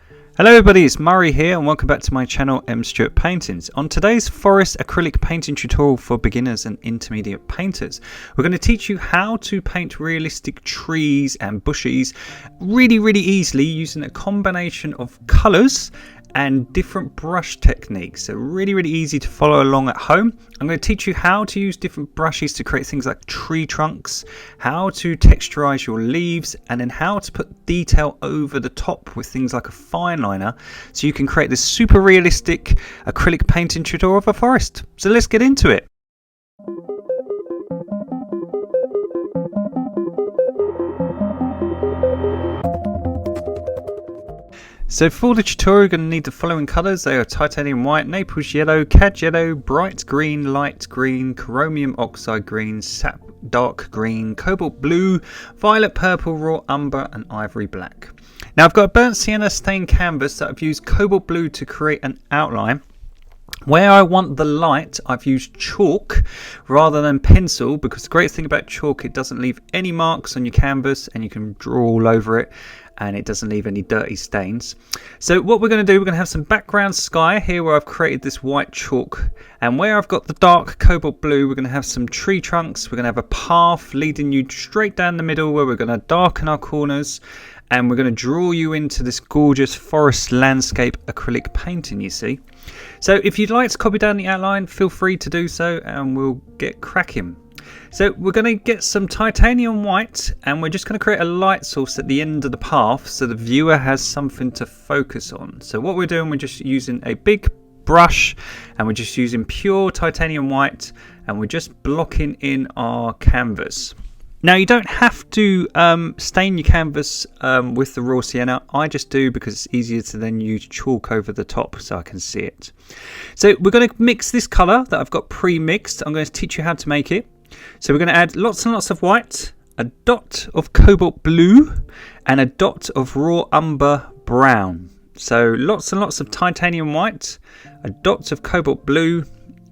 Hello everybody, it's Murray here and welcome back to my channel M Stewart Paintings. On today's forest acrylic painting tutorial for beginners and intermediate painters, we're going to teach you how to paint realistic trees and bushes really easily using a combination of colours and different brush techniques. So really easy to follow along at home. I'm going to teach you how to use different brushes to create things like tree trunks, how to texturize your leaves, and then how to put detail over the top with things like a fine liner so you can create this super realistic acrylic painting tutorial of a forest. So let's get into it. So for the tutorial you're going to need the following colours. They are titanium white, Naples yellow, cad yellow, bright green, light green, chromium oxide green, sap dark green, cobalt blue, violet purple, raw umber and ivory black. Now I've got a burnt sienna stained canvas that I've used cobalt blue to create an outline. Where I want the light, I've used chalk rather than pencil, because the great thing about chalk, it doesn't leave any marks on your canvas and you can draw all over it and it doesn't leave any dirty stains. So what we're going to do, we're going to have some background sky here where I've created this white chalk, and where I've got the dark cobalt blue, we're going to have some tree trunks. We're going to have a path leading you straight down the middle where we're going to darken our corners, and we're going to draw you into this gorgeous forest landscape acrylic painting, you see. So if you'd like to copy down the outline, feel free to do so and we'll get cracking. So we're going to get some titanium white and we're just going to create a light source at the end of the path so the viewer has something to focus on. So what we're doing, we're just using a big brush and we're just using pure titanium white and we're just blocking in our canvas. Now you don't have to stain your canvas with the raw sienna. I just do because it's easier to then use chalk over the top so I can see it. So we're going to mix this colour that I've got pre-mixed. I'm going to teach you how to make it. So we're going to add lots and lots of white, a dot of cobalt blue and a dot of raw umber brown. So lots and lots of titanium white, a dot of cobalt blue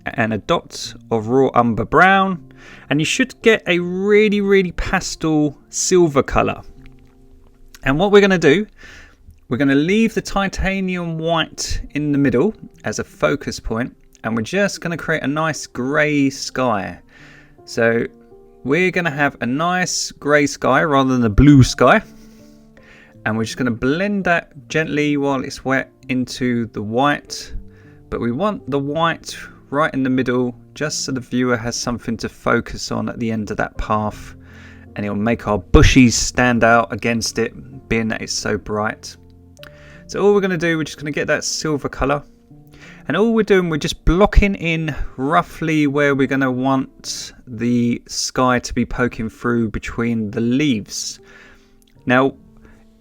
and a dot of raw umber brown, and you should get a really pastel silver colour. And what we're going to do, we're going to leave the titanium white in the middle as a focus point, and we're just going to create a nice grey sky. So we're going to have a nice grey sky rather than a blue sky, and we're just going to blend that gently while it's wet into the white, but we want the white right in the middle just so the viewer has something to focus on at the end of that path, and it'll make our bushes stand out against it, being that it's so bright. So all we're going to do, we're just going to get that silver colour, and all we're doing, we're just blocking in roughly where we're going to want the sky to be poking through between the leaves. Now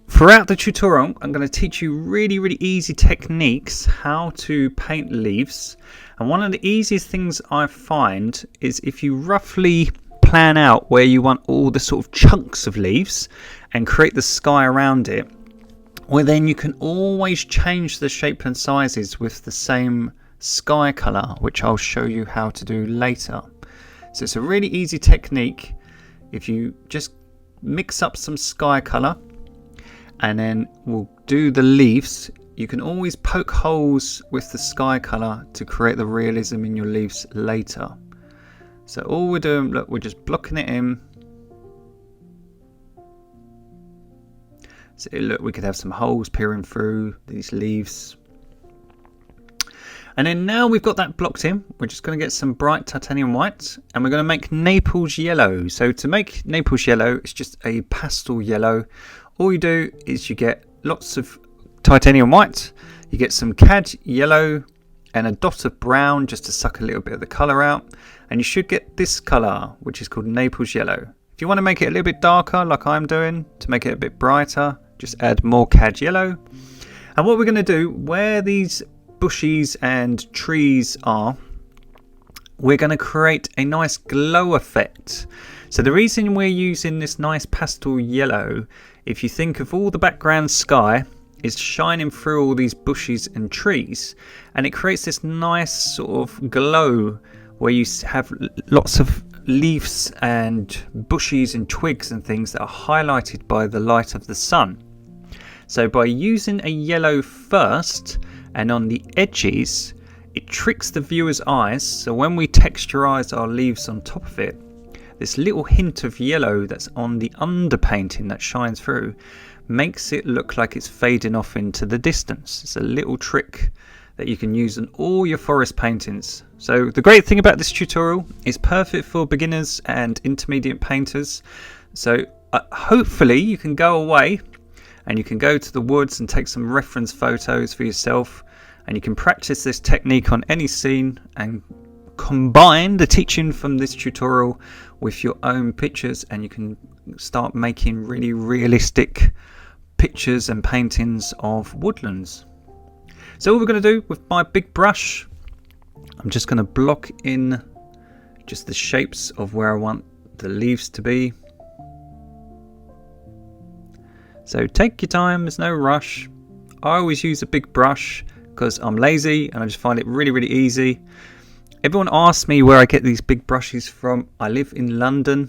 throughout the tutorial I'm going to teach you really easy techniques how to paint leaves, and one of the easiest things I find is if you roughly plan out where you want all the sort of chunks of leaves and create the sky around it, well then you can always change the shape and sizes with the same sky colour, which I'll show you how to do later. So it's a really easy technique. If you just mix up some sky colour and then we'll do the leaves, you can always poke holes with the sky colour to create the realism in your leaves later. So all we're doing, look, we're just blocking it in. So look, we could have some holes peering through these leaves. And then now we've got that blocked in, we're just going to get some bright titanium white and we're going to make Naples yellow. So to make Naples yellow, it's just a pastel yellow. All you do is you get lots of titanium white, you get some cad yellow and a dot of brown just to suck a little bit of the colour out, and you should get this colour which is called Naples yellow. If you want to make it a little bit darker like I'm doing, to make it a bit brighter, just add more cad yellow. And what we're going to do, where these bushes and trees are, we're going to create a nice glow effect. So the reason we're using this nice pastel yellow, if you think of all the background sky is shining through all these bushes and trees, and it creates this nice sort of glow where you have lots of leaves and bushes and twigs and things that are highlighted by the light of the sun. So by using a yellow first and on the edges, it tricks the viewer's eyes, so when we texturize our leaves on top of it, this little hint of yellow that's on the underpainting that shines through makes it look like it's fading off into the distance. It's a little trick that you can use in all your forest paintings. So the great thing about this tutorial is perfect for beginners and intermediate painters. So hopefully you can go away and you can go to the woods and take some reference photos for yourself, and you can practice this technique on any scene and combine the teaching from this tutorial with your own pictures, and you can start making really realistic pictures and paintings of woodlands. So what we're going to do with my big brush, I'm just going to block in just the shapes of where I want the leaves to be. So take your time, there's no rush. I always use a big brush because I'm lazy and I just find it really, really easy. Everyone asks me where I get these big brushes from. I live in London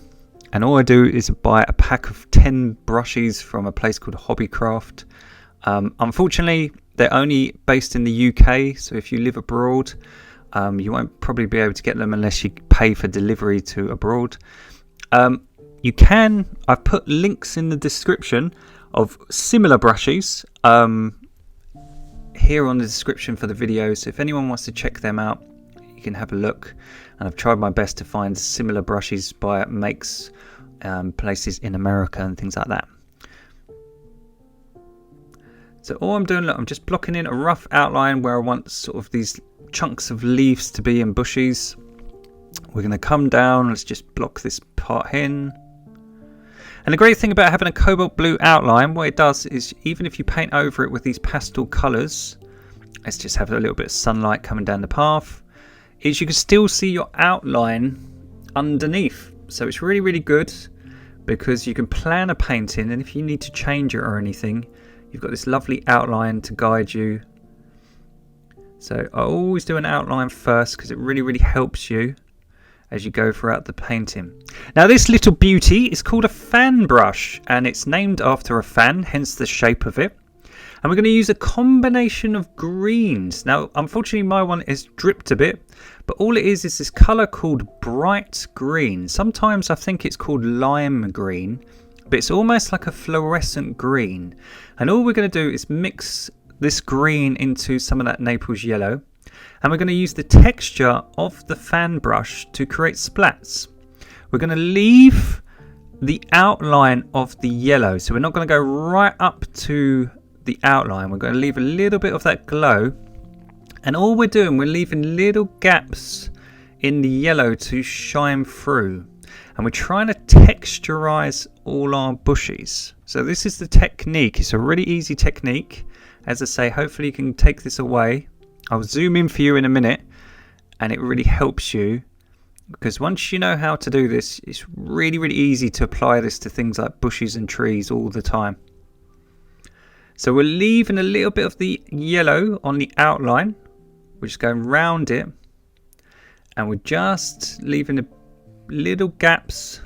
and all I do is buy a pack of 10 brushes from a place called Hobbycraft. Unfortunately, they're only based in the UK, so if you live abroad, you won't probably be able to get them unless you pay for delivery to abroad. You can, I've put links in the description of similar brushes here on the description for the video, so if anyone wants to check them out, you can have a look. And I've tried my best to find similar brushes by makes, places in America and things like that. So all I'm doing, look, I'm just blocking in a rough outline where I want sort of these chunks of leaves to be in bushes. We're going to come down, let's just block this part in. And the great thing about having a cobalt blue outline, what it does is even if you paint over it with these pastel colours, let's just have a little bit of sunlight coming down the path, is you can still see your outline underneath. So it's really, really good because you can plan a painting, and if you need to change it or anything, you've got this lovely outline to guide you. So I always do an outline first because it really, really helps you as you go throughout the painting. Now this little beauty is called a fan brush, and it's named after a fan, hence the shape of it. And we're going to use a combination of greens. Now unfortunately my one is dripped a bit, but all it is this colour called bright green. Sometimes I think it's called lime green, but it's almost like a fluorescent green. And all we're going to do is mix this green into some of that Naples yellow, and we're going to use the texture of the fan brush to create splats. We're going to leave the outline of the yellow, so we're not going to go right up to the outline. We're going to leave a little bit of that glow, and all we're doing, we're leaving little gaps in the yellow to shine through, and we're trying to texturize all our bushes. So this is the technique. It's a really easy technique. As I say, hopefully you can take this away. I'll zoom in for you in a minute, and it really helps you because once you know how to do this, it's really, really easy to apply this to things like bushes and trees all the time. So we're leaving a little bit of the yellow on the outline. We're just going round it, and we're just leaving the little gaps.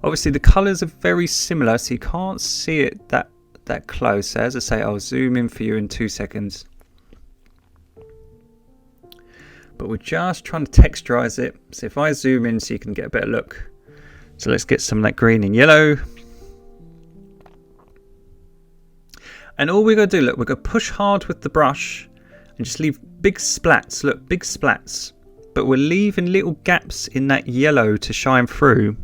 Obviously the colours are very similar, so you can't see it that close. So as I say, I'll zoom in for you in 2 seconds. But we're just trying to texturize it. So if I zoom in so you can get a better look. So let's get some of that green and yellow. And all we're going to do, look, we're going to push hard with the brush and just leave big splats. Look, big splats. But we're leaving little gaps in that yellow to shine through.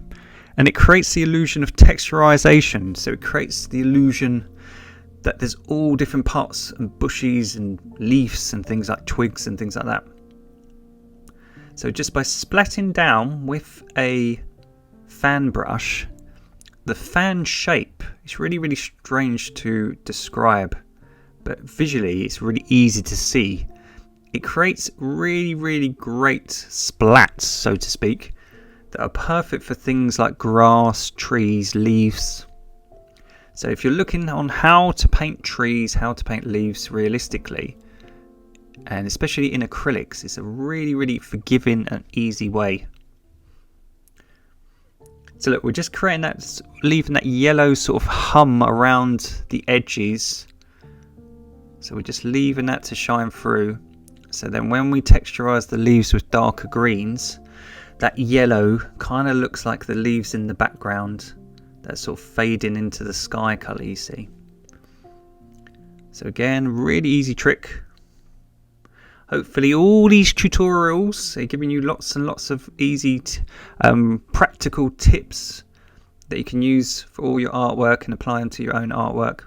And it creates the illusion of texturization. So it creates the illusion that there's all different parts and bushes and leaves and things like twigs and things like that. So just by splatting down with a fan brush, the fan shape is really, really strange to describe, but visually it's really easy to see. It creates really, really great splats, so to speak, that are perfect for things like grass, trees, leaves. So if you're looking on how to paint trees, how to paint leaves realistically, and especially in acrylics, it's a really, really forgiving and easy way. So look, we're just creating that, leaving that yellow sort of hum around the edges. So we're just leaving that to shine through. So then when we texturize the leaves with darker greens, that yellow kind of looks like the leaves in the background. That's sort of fading into the sky colour, you see. So again, really easy trick. Hopefully all these tutorials are giving you lots and lots of easy practical tips that you can use for all your artwork and apply them to your own artwork.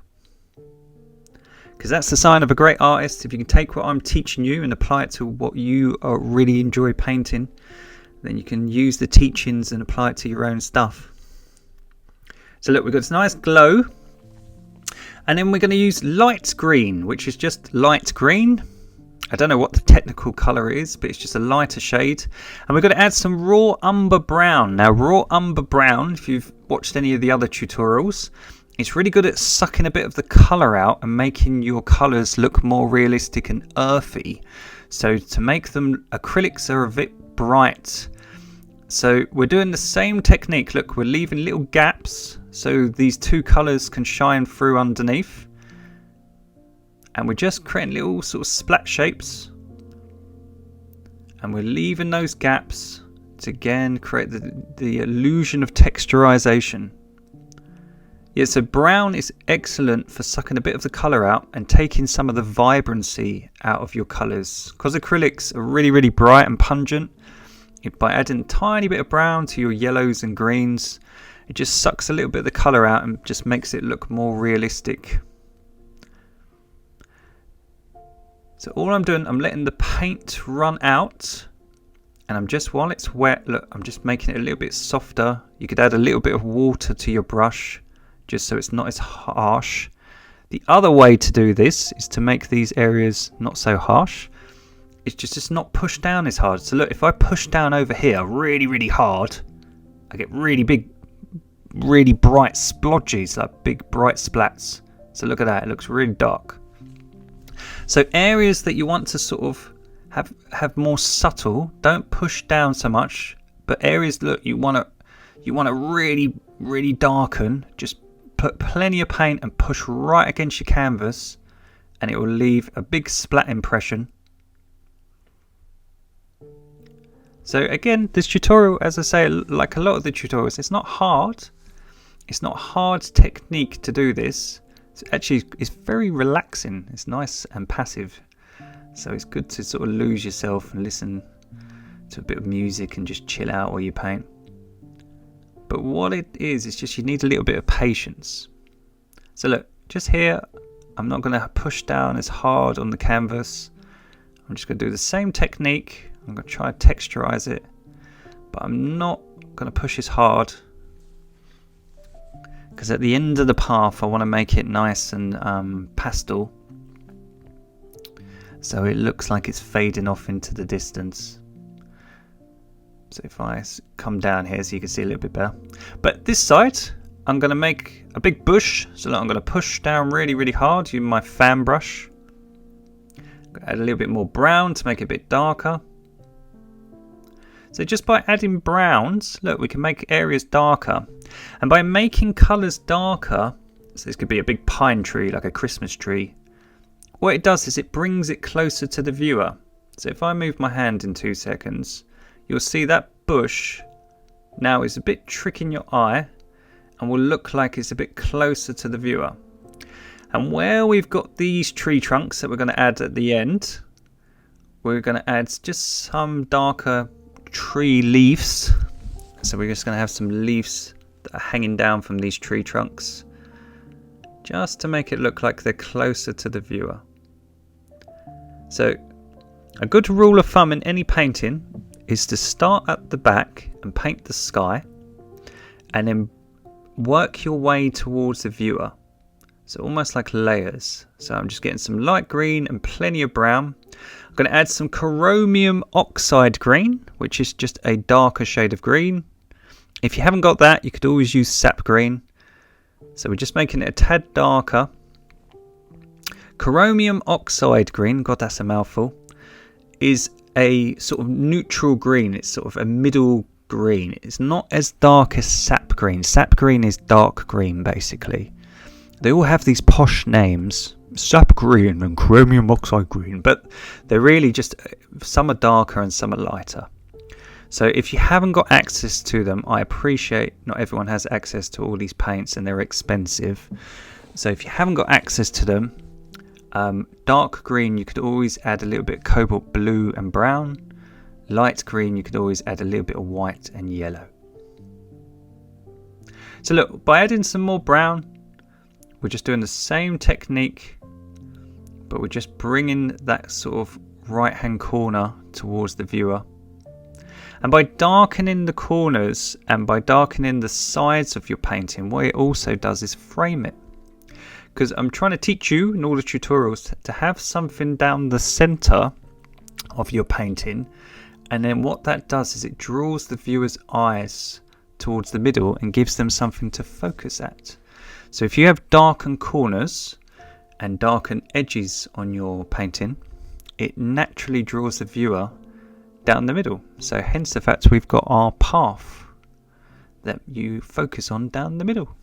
Because that's the sign of a great artist. If you can take what I'm teaching you and apply it to what you really enjoy painting, then you can use the teachings and apply it to your own stuff. So look, we've got this nice glow. And then we're going to use light green, which is just light green. I don't know what the technical colour is, but it's just a lighter shade. And we're going to add some raw umber brown. Now, raw umber brown, if you've watched any of the other tutorials, it's really good at sucking a bit of the colour out and making your colours look more realistic and earthy. So to make them, acrylics are a bit bright. So we're doing the same technique. Look, we're leaving little gaps so these two colours can shine through underneath. And we're just creating little sort of splat shapes. And we're leaving those gaps to again create the illusion of texturization. Yeah, so brown is excellent for sucking a bit of the colour out and taking some of the vibrancy out of your colours. Because acrylics are really, really bright and pungent, by adding a tiny bit of brown to your yellows and greens, it just sucks a little bit of the colour out and just makes it look more realistic. So all I'm doing, I'm letting the paint run out, and I'm just, while it's wet, look, I'm just making it a little bit softer. You could add a little bit of water to your brush, just so it's not as harsh. The other way to do this is to make these areas not so harsh. It's just not push down as hard. So look, if I push down over here really, really hard, I get really big, really bright splodges, like big bright splats. So look at that, it looks really dark. So areas that you want to sort of have more subtle, don't push down so much. But areas, look, you want to really, really darken. Just put plenty of paint and push right against your canvas, and it will leave a big splat impression. So again, this tutorial, as I say, like a lot of the tutorials, it's not hard. It's not hard technique to do this. It's very relaxing. It's nice and passive. So it's good to sort of lose yourself and listen to a bit of music and just chill out while you paint. But what it is just you need a little bit of patience. So look, just here, I'm not going to push down as hard on the canvas. I'm just going to do the same technique. I'm going to try to texturize it, but I'm not going to push as hard, because at the end of the path I want to make it nice and pastel, so it looks like it's fading off into the distance. So if I come down here so you can see a little bit better. But this side I'm going to make a big bush, so I'm going to push down really, really hard using my fan brush. Add a little bit more brown to make it a bit darker. So just by adding browns, look, we can make areas darker. And by making colours darker, so this could be a big pine tree, like a Christmas tree, what it does is it brings it closer to the viewer. So if I move my hand in 2 seconds, you'll see that bush now is a bit tricking your eye and will look like it's a bit closer to the viewer. And where we've got these tree trunks that we're going to add at the end, we're going to add just some darker tree leaves. So we're just going to have some leaves that are hanging down from these tree trunks, just to make it look like they're closer to the viewer. So a good rule of thumb in any painting is to start at the back and paint the sky, and then work your way towards the viewer. So almost like layers. So I'm just getting some light green and plenty of brown. I'm going to add some chromium oxide green, which is just a darker shade of green. If you haven't got that, you could always use sap green. So we're just making it a tad darker. Chromium oxide green, God, that's a mouthful, is a sort of neutral green. It's sort of a middle green. It's not as dark as sap green. Sap green is dark green, basically. They all have these posh names, sap green and chromium oxide green, but they're really just, some are darker and some are lighter. So if you haven't got access to them, I appreciate not everyone has access to all these paints and they're expensive. So if you haven't got access to them, dark green, you could always add a little bit of cobalt blue and brown. Light green, you could always add a little bit of white and yellow. So look, by adding some more brown, we're just doing the same technique, but we're just bringing that sort of right hand corner towards the viewer. And by darkening the corners and by darkening the sides of your painting, what it also does is frame it. Because I'm trying to teach you in all the tutorials to have something down the center of your painting, and then what that does is it draws the viewer's eyes towards the middle and gives them something to focus at. So if you have darkened corners and darkened edges on your painting, it naturally draws the viewer down the middle. So hence the fact we've got our path that you focus on down the middle.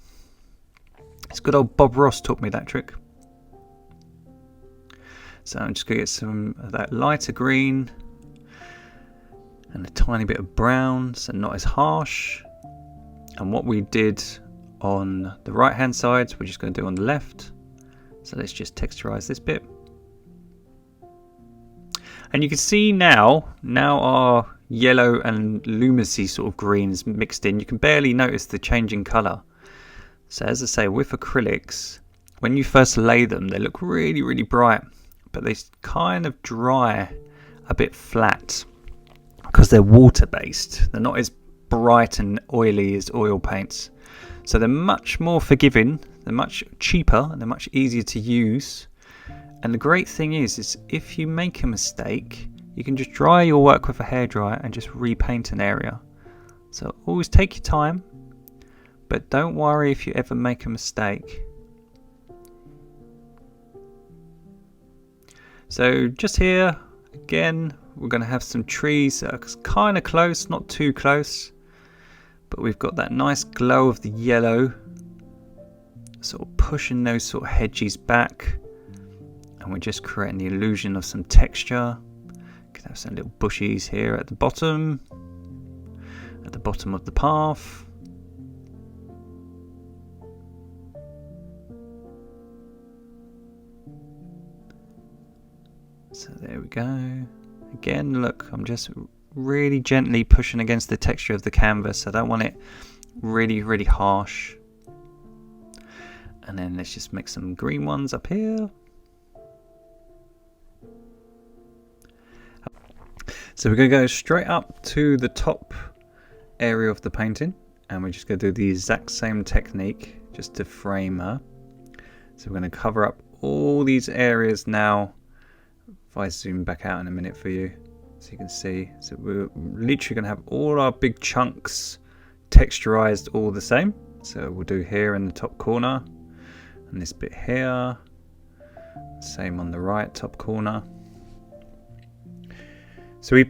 It's good old Bob Ross taught me that trick. So I'm just going to get some of that lighter green and a tiny bit of brown, so not as harsh. And what we did on the right hand side, we're just going to do on the left. So let's just texturize this bit. And you can see now our yellow and luminous sort of greens mixed in. You can barely notice the change in colour. So as I say, with acrylics, when you first lay them, they look really, really bright, but they kind of dry a bit flat because they're water-based. They're not as bright and oily as oil paints. So they're much more forgiving, they're much cheaper, and they're much easier to use. And the great thing is if you make a mistake, you can just dry your work with a hairdryer and just repaint an area. So always take your time, but don't worry if you ever make a mistake. So just here, again, we're going to have some trees that are kind of close, not too close. But we've got that nice glow of the yellow, sort of pushing those sort of hedges back. And we're just creating the illusion of some texture. Could have some little bushes here at the bottom of the path. So there we go. Again, look, I'm just really gently pushing against the texture of the canvas. I don't want it really, really harsh. And then let's just make some green ones up here. So we're going to go straight up to the top area of the painting, and we're just going to do the exact same technique just to frame her. So we're going to cover up all these areas now. If I zoom back out in a minute for you, so you can see. So we're literally going to have all our big chunks texturized all the same. So we'll do here in the top corner, and this bit here. Same on the right top corner. So we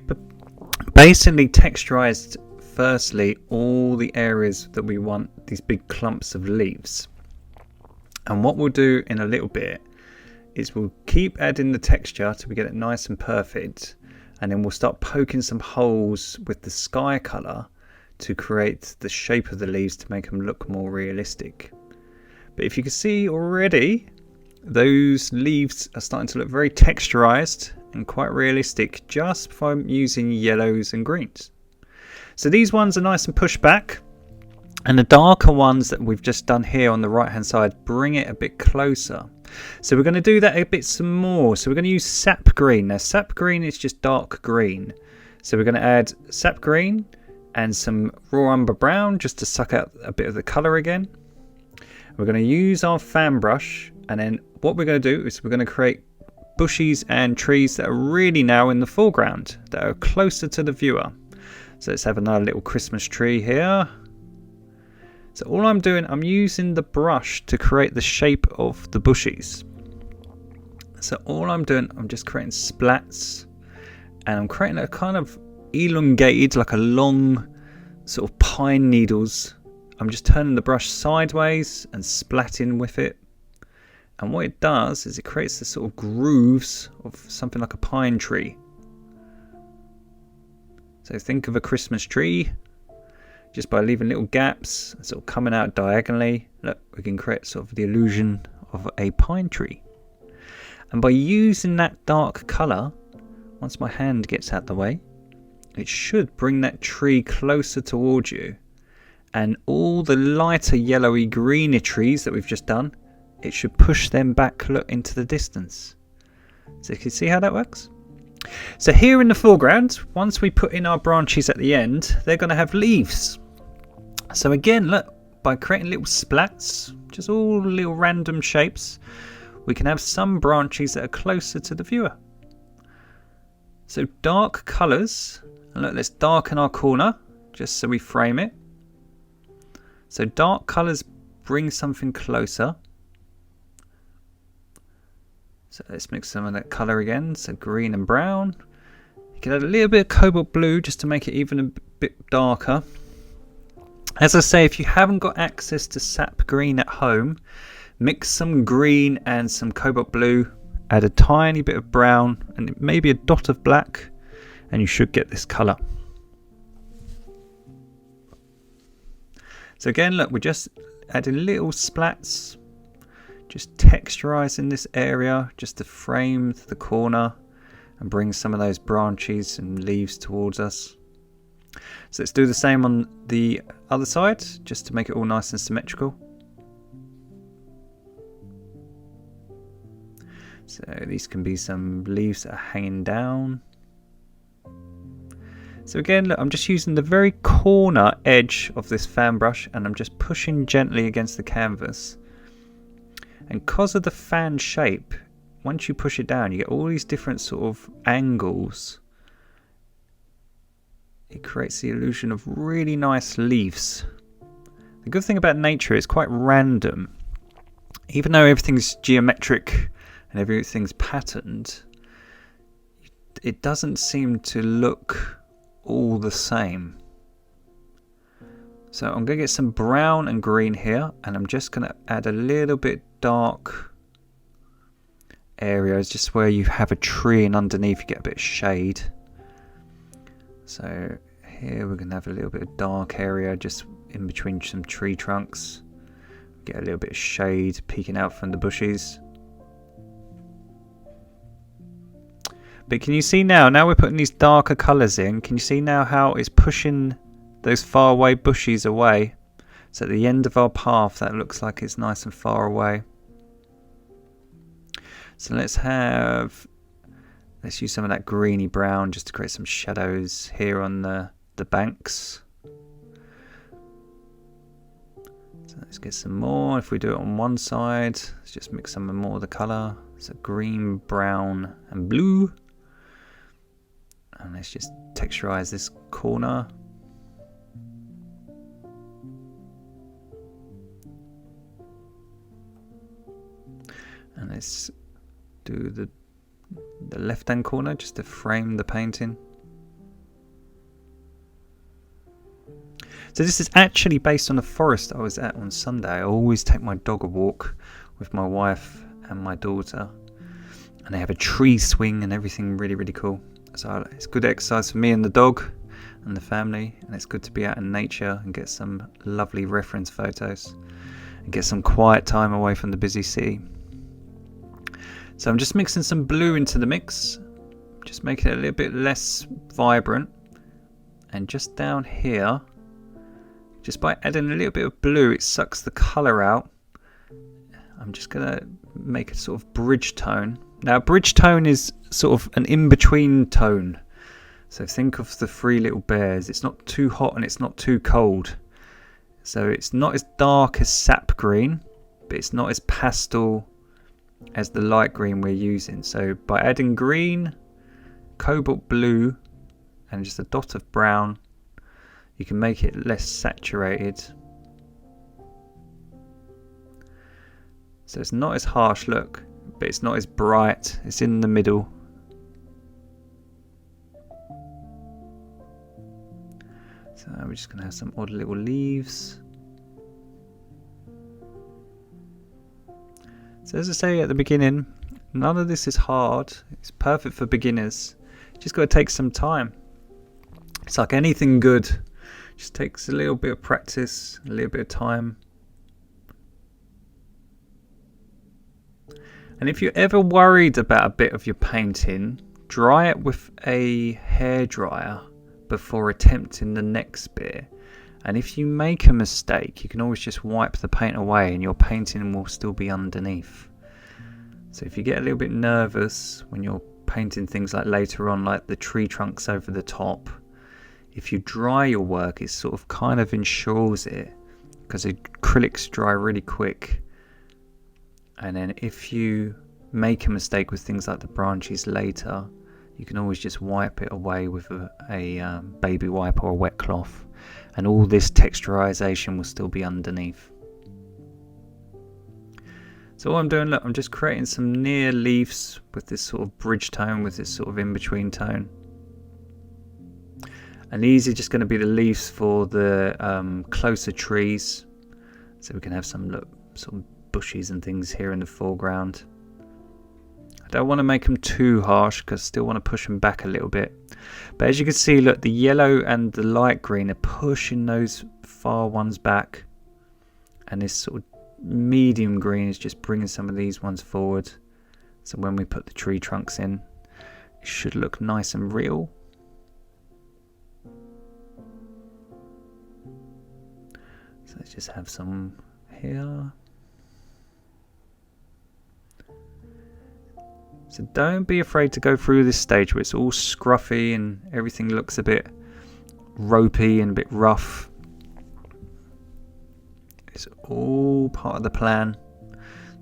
basically texturized firstly all the areas that we want these big clumps of leaves. And what we'll do in a little bit is we'll keep adding the texture till we get it nice and perfect, and then we'll start poking some holes with the sky colour to create the shape of the leaves to make them look more realistic. But if you can see already, those leaves are starting to look very texturized and quite realistic just from using yellows and greens. So these ones are nice and pushed back, and the darker ones that we've just done here on the right hand side bring it a bit closer. So we're going to do that a bit some more. So we're going to use sap green. Now sap green is just dark green. So we're going to add sap green and some raw umber brown just to suck out a bit of the colour again. We're going to use our fan brush, and then what we're going to do is we're going to create bushes and trees that are really now in the foreground, that are closer to the viewer. So let's have another little Christmas tree here. So all I'm doing, I'm using the brush to create the shape of the bushes. So all I'm doing, I'm just creating splats, and I'm creating a kind of elongated, like a long sort of pine needles. I'm just turning the brush sideways and splatting with it. And what it does is it creates the sort of grooves of something like a pine tree. So think of a Christmas tree. Just by leaving little gaps, sort of coming out diagonally, look, we can create sort of the illusion of a pine tree. And by using that dark colour, once my hand gets out the way, it should bring that tree closer towards you. And all the lighter yellowy greeny trees that we've just done, it should push them back, look, into the distance. So you can see how that works? So here in the foreground, once we put in our branches at the end, they're going to have leaves. So again, look, by creating little splats, just all little random shapes, we can have some branches that are closer to the viewer. So dark colours, and look, let's darken our corner, just so we frame it. So dark colours bring something closer. So let's mix some of that colour again, so green and brown. You can add a little bit of cobalt blue just to make it even a bit darker. As I say, if you haven't got access to sap green at home, mix some green and some cobalt blue, add a tiny bit of brown and maybe a dot of black, and you should get this colour. So again, look, we're just adding little splats, just texturizing this area just to frame the corner and bring some of those branches and leaves towards us. So let's do the same on the other side, just to make it all nice and symmetrical. So these can be some leaves that are hanging down. So again, look, I'm just using the very corner edge of this fan brush and I'm just pushing gently against the canvas. And because of the fan shape, once you push it down, you get all these different sort of angles. It creates the illusion of really nice leaves. The good thing about nature is quite random. Even though everything's geometric and everything's patterned, it doesn't seem to look all the same. So I'm going to get some brown and green here, and I'm just going to add a little bit dark areas just where you have a tree and underneath you get a bit of shade. So here we're going to have a little bit of dark area just in between some tree trunks. Get a little bit of shade peeking out from the bushes. But can you see now we're putting these darker colours in, can you see now how it's pushing those far away bushes away? So at the end of our path that looks like it's nice and far away. So let's use some of that greeny brown just to create some shadows here on the banks. So let's get some more. If we do it on one side, let's just mix some more of the colour. So green, brown and blue. And let's just texturize this corner. And let's do the left hand corner just to frame the painting. So this is actually based on a forest I was at on Sunday. I always take my dog a walk with my wife and my daughter, and they have a tree swing and everything, really, really cool. So it's good exercise for me and the dog and the family, and it's good to be out in nature and get some lovely reference photos and get some quiet time away from the busy city. So I'm just mixing some blue into the mix, just making it a little bit less vibrant. And just down here, just by adding a little bit of blue, it sucks the colour out. I'm just going to make a sort of bridge tone. Now, bridge tone is sort of an in-between tone. So think of the three little bears. It's not too hot and it's not too cold. So it's not as dark as sap green, but it's not as pastel as the light green we're using. So by adding green, cobalt blue and just a dot of brown, you can make it less saturated. So it's not as harsh look, but it's not as bright. It's in the middle. So So we're just going to have some odd little leaves. So as I say at the beginning, none of this is hard. It's perfect for beginners. Just got to take some time. It's like anything good. Just takes a little bit of practice, a little bit of time. And if you're ever worried about a bit of your painting, dry it with a hairdryer before attempting the next bit. And if you make a mistake, you can always just wipe the paint away and your painting will still be underneath. So if you get a little bit nervous when you're painting things like later on, like the tree trunks over the top, if you dry your work, it sort of kind of ensures it, because acrylics dry really quick. And then if you make a mistake with things like the branches later, you can always just wipe it away with a baby wipe or a wet cloth, and all this texturization will still be underneath. So what I'm doing, look, I'm just creating some near leaves with this sort of bridge tone, with this sort of in-between tone. And these are just going to be the leaves for the closer trees, so we can have some sort of bushes and things here in the foreground. I don't want to make them too harsh because I still want to push them back a little bit. But as you can see, look, the yellow and the light green are pushing those far ones back, and this sort of medium green is just bringing some of these ones forward. So when we put the tree trunks in, it should look nice and real. So let's just have some here. So don't be afraid to go through this stage where it's all scruffy and everything looks a bit ropey and a bit rough. It's all part of the plan.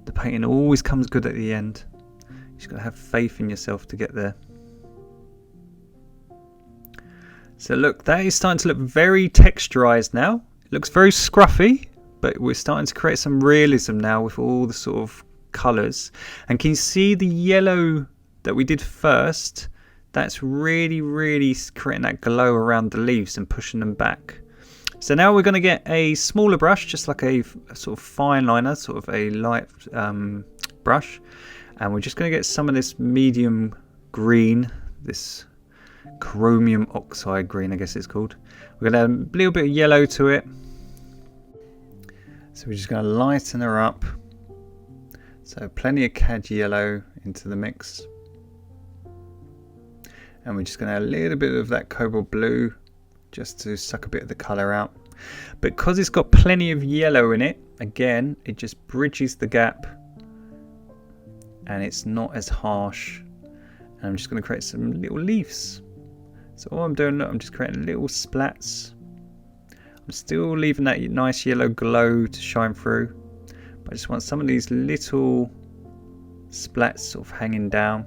The painting always comes good at the end. You just got to have faith in yourself to get there. So look, that is starting to look very texturized now. It looks very scruffy, but we're starting to create some realism now with all the sort of colours. And can you see the yellow that we did first? That's really creating that glow around the leaves and pushing them back. So now we're going to get a smaller brush, just like a sort of fine liner, sort of a light brush, and we're just going to get some of this medium green, this chromium oxide green I guess it's called. We're going to add a little bit of yellow to it, so we're just going to lighten her up. So plenty of cad yellow into the mix, and we're just going to add a little bit of that cobalt blue just to suck a bit of the colour out. Because it's got plenty of yellow in it, again, it just bridges the gap and it's not as harsh. And I'm just going to create some little leaves. So all I'm doing, look, I'm just creating little splats. I'm still leaving that nice yellow glow to shine through, but I just want some of these little splats sort of hanging down.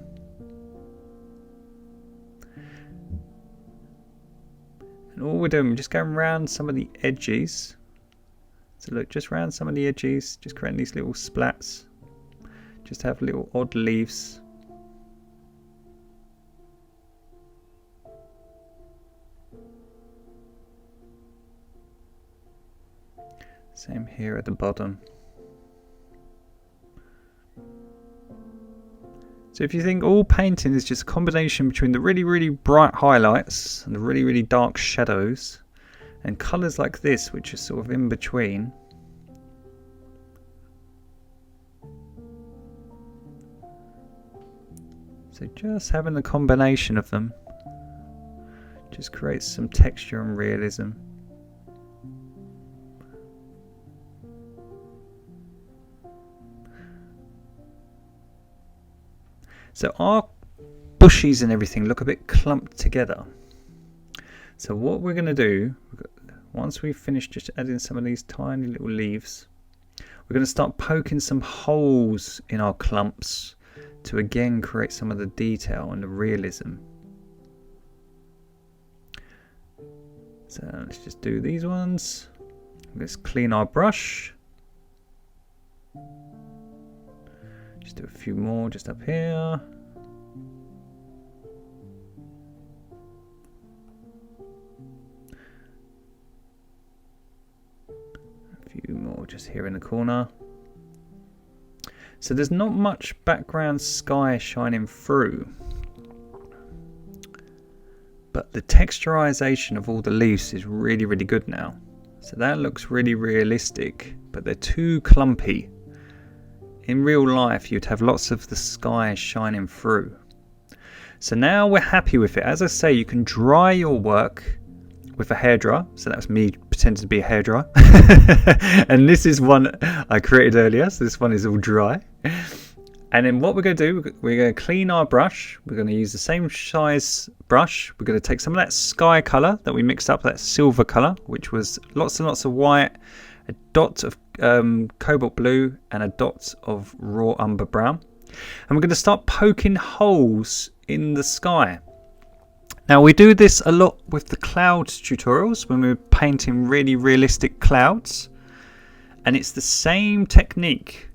And all we're doing, we're just going around some of the edges. So look, just around some of the edges, just creating these little splats. Just have little odd leaves. Same here at the bottom. So if you think all painting is just a combination between the really bright highlights and the really dark shadows and colours like this, which are sort of in between, so just having the combination of them just creates some texture and realism. So our bushes and everything look a bit clumped together. So what we're going to do, once we've finished just adding some of these tiny little leaves, we're going to start poking some holes in our clumps to again create some of the detail and the realism. So let's just do these ones. Let's clean our brush. Just do a few more just up here. just here in the corner. So there's not much background sky shining through, but the texturization of all the leaves is really, really good now. So that looks really realistic, but they're too clumpy. In real life, you'd have lots of the sky shining through. So now we're happy with it. As I say, you can dry your work with a hairdryer. So that's me pretending to be a hairdryer. And this is one I created earlier. So this one is all dry. And then what we're going to do, we're going to clean our brush. We're going to use the same size brush. We're going to take some of that sky colour that we mixed up, that silver colour, which was lots and lots of white, a dot of cobalt blue, and a dot of raw umber brown. And we're going to start poking holes in the sky. Now we do this a lot with the clouds tutorials when we're painting really realistic clouds, and it's the same technique.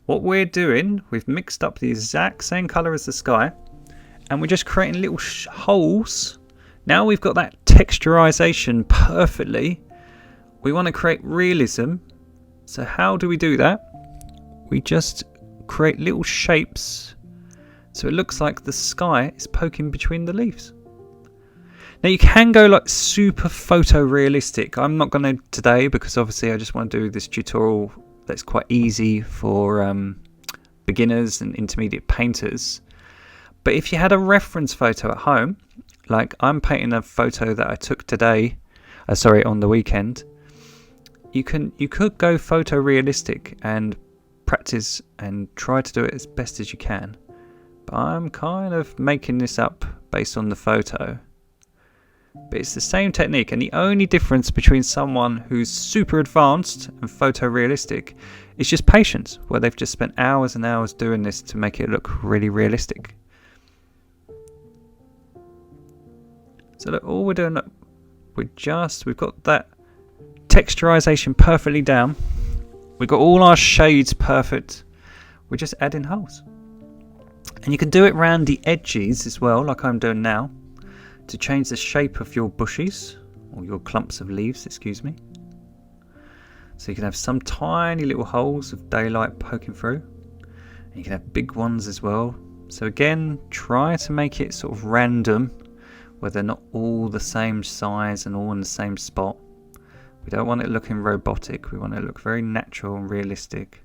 What we're doing, we've mixed up the exact same colour as the sky, and we're just creating little holes. Now we've got that texturization perfectly. We want to create realism. So how do we do that? We just create little shapes so it looks like the sky is poking between the leaves. Now you can go like super photorealistic. I'm not going to today because obviously I just want to do this tutorial that's quite easy for beginners and intermediate painters. But if you had a reference photo at home, like I'm painting a photo that I took today, on the weekend, you could go photorealistic and practice and try to do it as best as you can. But I'm kind of making this up based on the photo. But it's the same technique, and the only difference between someone who's super advanced and photorealistic is just patience, where they've just spent hours and hours doing this to make it look really realistic. So look, all we're doing, we've got that texturization perfectly down. We've got all our shades perfect. We're just adding holes. And you can do it around the edges as well, like I'm doing now, to change the shape of your bushes, or your clumps of leaves, excuse me. So you can have some tiny little holes of daylight poking through. And you can have big ones as well. So again, try to make it sort of random, where they're not all the same size and all in the same spot. We don't want it looking robotic, we want it to look very natural and realistic.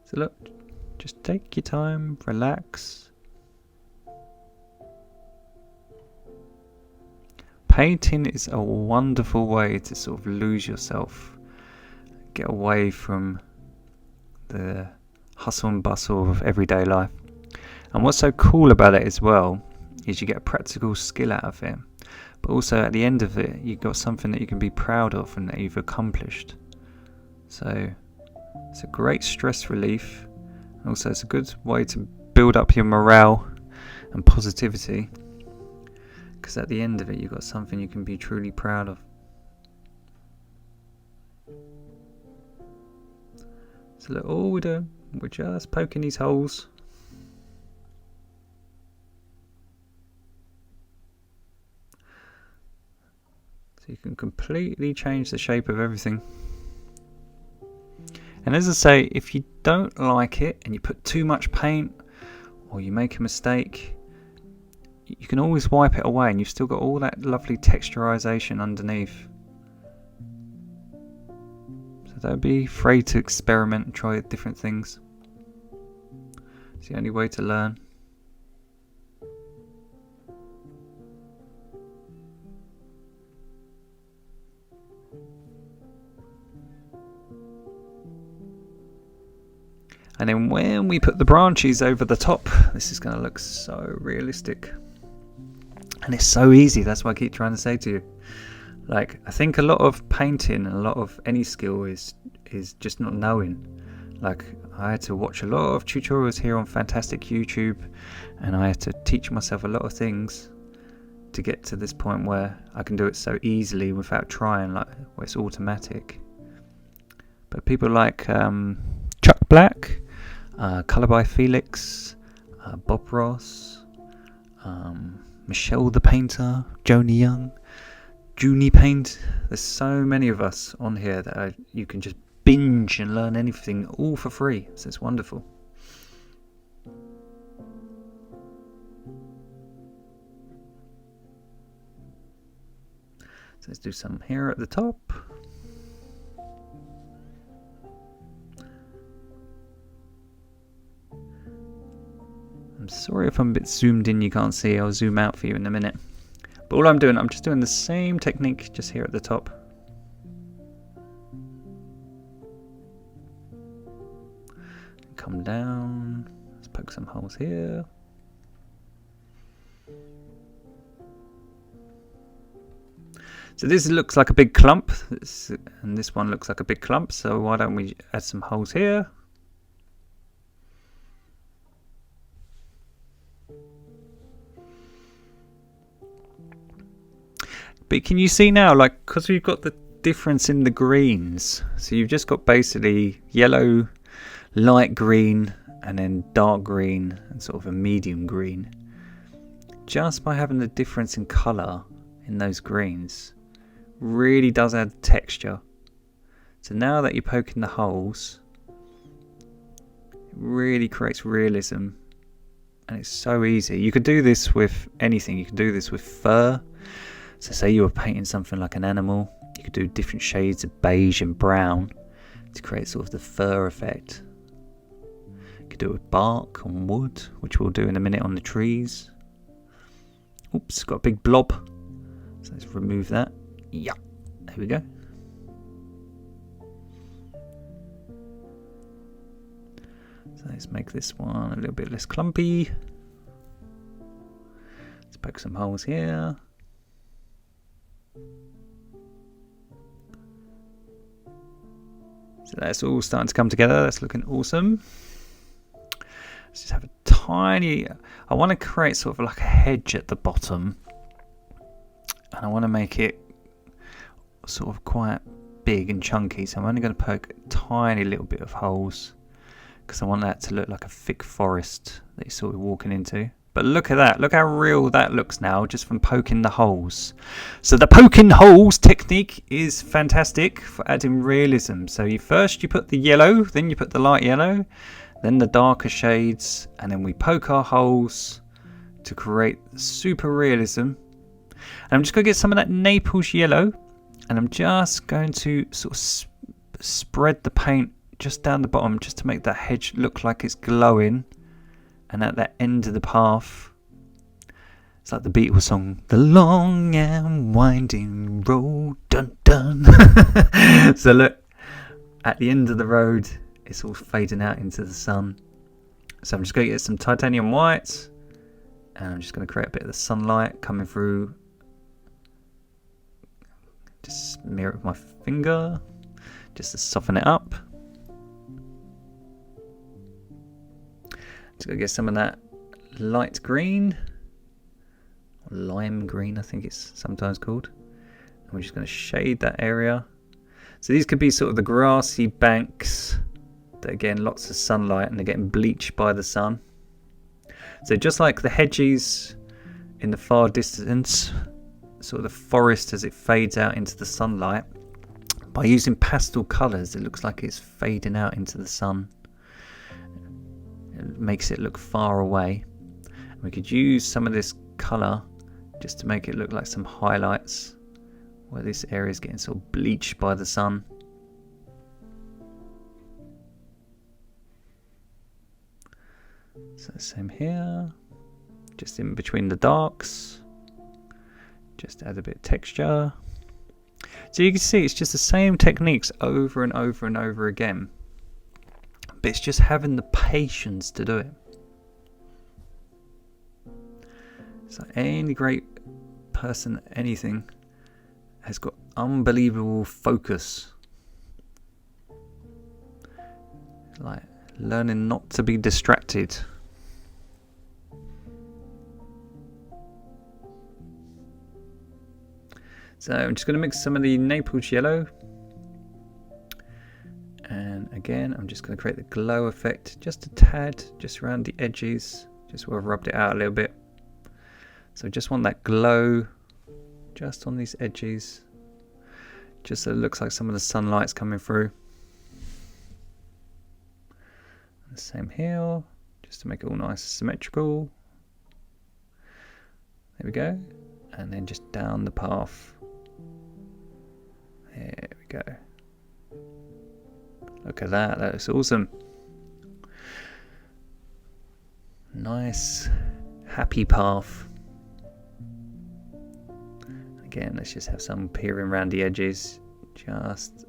So look, just take your time, relax. Painting is a wonderful way to sort of lose yourself, get away from the hustle and bustle of everyday life. And what's so cool about it as well is you get a practical skill out of it, but also at the end of it you've got something that you can be proud of and that you've accomplished. So it's a great stress relief, and also it's a good way to build up your morale and positivity, because at the end of it you've got something you can be truly proud of. So look, all we're doing, we're just poking these holes. So you can completely change the shape of everything. And as I say, if you don't like it and you put too much paint or you make a mistake, you can always wipe it away and you've still got all that lovely texturization underneath. So don't be afraid to experiment and try different things. It's the only way to learn. And then when we put the branches over the top, this is going to look so realistic. And it's so easy, that's what I keep trying to say to you. Like, I think a lot of painting and a lot of any skill is just not knowing. Like, I had to watch a lot of tutorials here on Fantastic YouTube, and I had to teach myself a lot of things to get to this point where I can do it so easily without trying, like where it's automatic. But people like Chuck Black, Colour by Felix, Bob Ross, Michelle the painter, Joni Young, Junie Paint. There's so many of us on here that you can just binge and learn anything all for free. So it's wonderful. So let's do some here at the top. I'm sorry if I'm a bit zoomed in, you can't see. I'll zoom out for you in a minute. But all I'm doing, I'm just doing the same technique just here at the top. Come down. Let's poke some holes here. So this looks like a big clump, and this one looks like a big clump. So why don't we add some holes here? But can you see now, like, because we've got the difference in the greens, so you've just got basically yellow, light green, and then dark green, and sort of a medium green. Just by having the difference in colour in those greens, really does add texture. So now that you're poking the holes, it really creates realism, and it's so easy. You could do this with anything. You could do this with fur. So say you were painting something like an animal, you could do different shades of beige and brown to create sort of the fur effect. You could do it with bark and wood, which we'll do in a minute on the trees. Oops, got a big blob. So let's remove that. Yeah, there we go. So let's make this one a little bit less clumpy. Let's poke some holes here. So that's all starting to come together. That's looking awesome. Let's just have a tiny... I want to create sort of like a hedge at the bottom. And I want to make it sort of quite big and chunky. So I'm only going to poke a tiny little bit of holes, because I want that to look like a thick forest that you're sort of walking into. But look at that. Look how real that looks now just from poking the holes. So the poking holes technique is fantastic for adding realism. So you put the yellow, then you put the light yellow, then the darker shades, and then we poke our holes to create super realism. And I'm just going to get some of that Naples yellow, and I'm just going to sort of spread the paint just down the bottom just to make that hedge look like it's glowing. And at that end of the path, it's like the Beatles song, "The long and winding road, dun dun." So look, at the end of the road, it's all fading out into the sun. So I'm just going to get some titanium white, and I'm just going to create a bit of the sunlight coming through. Just mirror it with my finger, just to soften it up. Just going to get some of that light green, or lime green I think it's sometimes called. And we're just going to shade that area. So these could be sort of the grassy banks that are getting lots of sunlight and they're getting bleached by the sun. So just like the hedges in the far distance, sort of the forest as it fades out into the sunlight, by using pastel colours it looks like it's fading out into the sun. It makes it look far away. We could use some of this colour just to make it look like some highlights where this area is getting sort of bleached by the sun. So same here, just in between the darks, just add a bit of texture. So you can see it's just the same techniques over and over and over again. But it's just having the patience to do it. So any great person, anything, has got unbelievable focus. Like learning not to be distracted. So I'm just going to mix some of the Naples yellow. And again, I'm just going to create the glow effect just a tad, just around the edges, just where I've rubbed it out a little bit. So just want that glow just on these edges, just so it looks like some of the sunlight's coming through. The same here, just to make it all nice and symmetrical. There we go. And then just down the path. There we go. Look at that, that looks awesome. Nice, happy path. Again, let's just have some peering around the edges, just